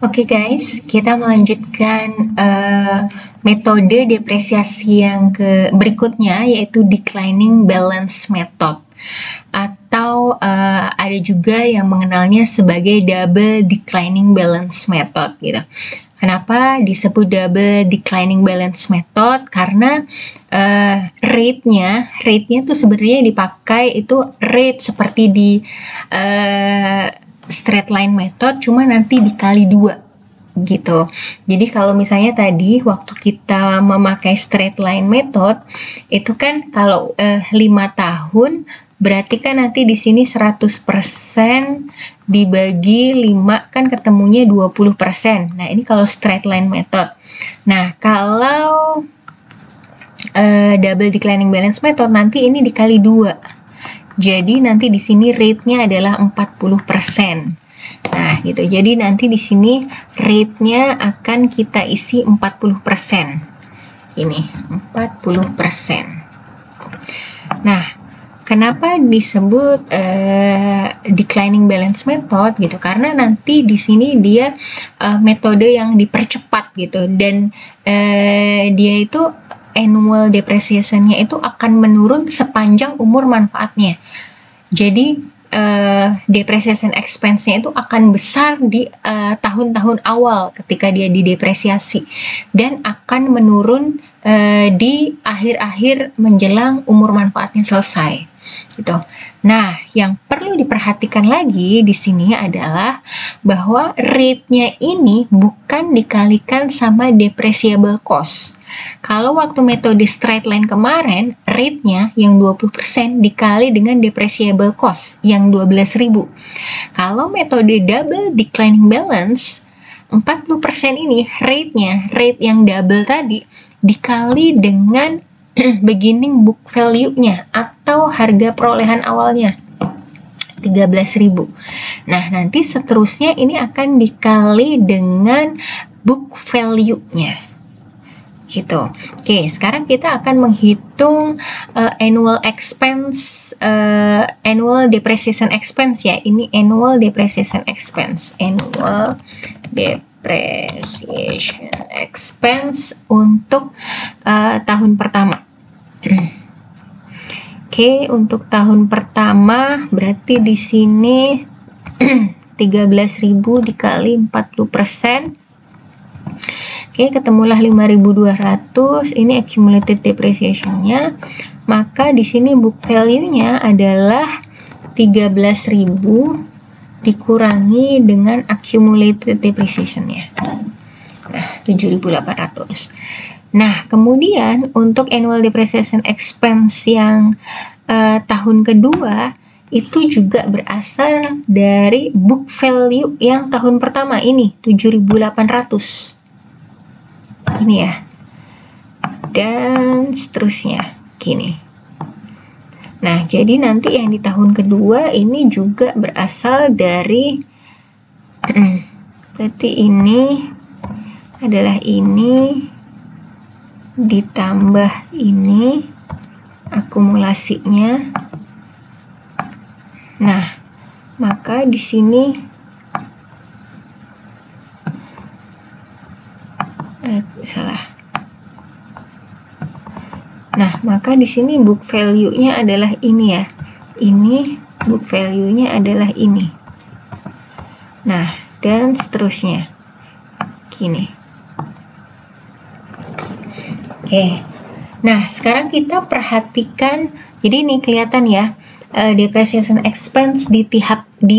Oke guys, kita melanjutkan metode depresiasi yang berikutnya, yaitu declining balance method, atau ada juga yang mengenalnya sebagai double declining balance method gitu. Kenapa disebut double declining balance method? Karena rate-nya tuh sebenarnya dipakai itu rate seperti di straight line method, cuma nanti dikali 2 gitu. Jadi kalau misalnya tadi waktu kita memakai straight line method itu kan kalau 5 tahun berarti kan nanti di sini 100% dibagi 5 kan ketemunya 20%. Nah, ini kalau straight line method. Nah, kalau double declining balance method nanti ini dikali 2. Jadi nanti di sini rate-nya adalah 40%. Nah, gitu. Jadi nanti di sini rate-nya akan kita isi 40%. Ini, 40%. Nah, kenapa disebut declining balance method gitu? Karena nanti di sini dia metode yang dipercepat gitu, dan dia itu annual depreciation-nya itu akan menurun sepanjang umur manfaatnya. Jadi depreciation expense-nya itu akan besar di tahun-tahun awal ketika dia didepresiasi, dan akan menurun di akhir-akhir menjelang umur manfaatnya selesai gitu. Nah, yang perlu diperhatikan lagi di sini adalah bahwa rate-nya ini bukan dikalikan sama depreciable cost. Kalau waktu metode straight line kemarin, rate-nya yang 20% dikali dengan depreciable cost yang 12.000. Kalau metode double declining balance, 40% ini rate yang double tadi dikali dengan beginning book value-nya atau harga perolehan awalnya 13.000. Nah, nanti seterusnya ini akan dikali dengan book value-nya. Gitu. Oke, sekarang kita akan menghitung annual expense, annual depreciation expense ya. Ini annual depreciation expense. Annual depreciation expense untuk tahun pertama. Oke, untuk tahun pertama berarti di sini 13.000 dikali 40%. Oke, ketemulah 5.200. Ini accumulated depreciation-nya. Maka di sini book value-nya adalah 13.000 dikurangi dengan accumulated depreciation-nya. Nah, 7.800. Nah, kemudian untuk annual depreciation expense yang tahun kedua itu juga berasal dari book value yang tahun pertama ini 7.800. Ini ya. Dan seterusnya gini. Nah, jadi nanti yang di tahun kedua ini juga berasal dari berarti ini adalah ini ditambah ini akumulasinya. Nah, maka di sini salah. Nah, maka di sini book value-nya adalah ini ya. Ini book value-nya adalah ini. Nah, dan seterusnya. Gini. Oke, nah sekarang kita perhatikan, jadi ini kelihatan ya depreciation expense di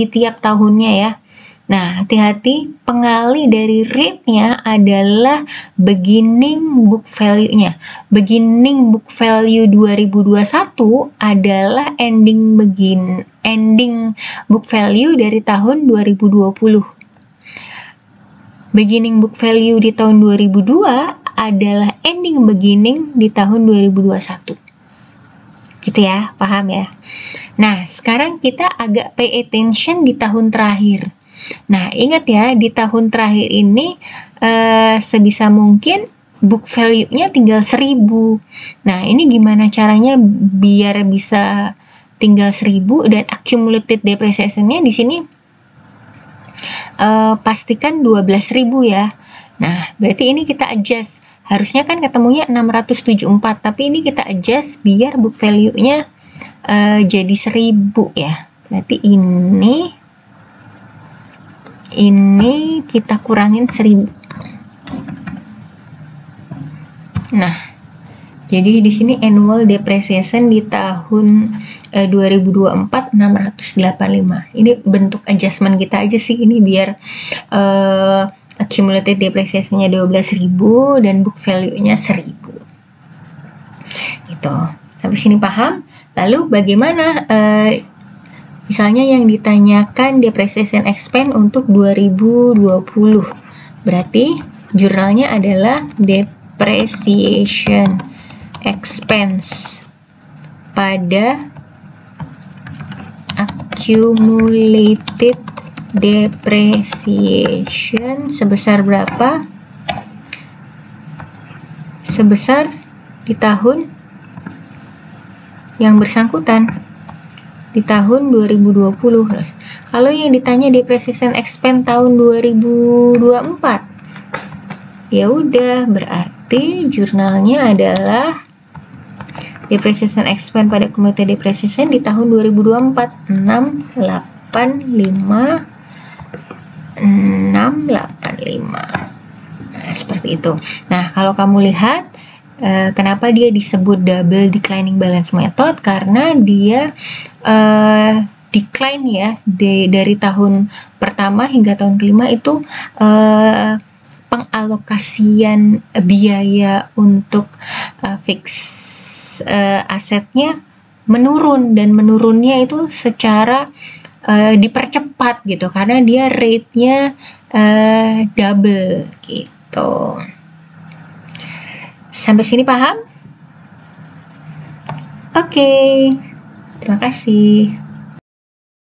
tiap tahunnya ya. Nah, hati-hati, pengali dari rate-nya adalah beginning book value-nya. Beginning book value 2021 adalah ending book value dari tahun 2020. Beginning book value di tahun 2002 adalah ending beginning di tahun 2021. Gitu ya, paham ya? Nah, sekarang kita agak pay attention di tahun terakhir. Nah, ingat ya, di tahun terakhir ini sebisa mungkin book value-nya tinggal 1.000. Nah, ini gimana caranya biar bisa tinggal 1.000 dan accumulated depreciation-nya di sini pastikan 12.000 ya. Nah, berarti ini kita adjust. Harusnya kan ketemunya 674, tapi ini kita adjust biar book value-nya jadi 1000 ya. Berarti ini kita kurangin 1000. Nah, jadi di sini annual depreciation di tahun 2024 685. Ini bentuk adjustment kita aja sih, ini biar accumulated depreciation-nya 12.000 dan book value-nya 1000. Gitu. Sampai sini paham? Lalu bagaimana misalnya yang ditanyakan depreciation expense untuk 2020. Berarti jurnalnya adalah depreciation expense pada accumulated depreciation sebesar berapa? Sebesar di tahun yang bersangkutan, di tahun 2020. Kalau yang ditanya depreciation expense tahun 2024, ya udah berarti jurnalnya adalah depreciation expense pada accumulated depreciation di tahun 2024 685. Nah, seperti itu. Nah, kalau kamu lihat kenapa dia disebut double declining balance method, karena dia decline ya dari tahun pertama hingga tahun kelima itu pengalokasian biaya untuk fix asetnya menurun, dan menurunnya itu secara dipercepat gitu karena dia rate-nya double gitu. Sampai sini paham? Oke. Terima kasih.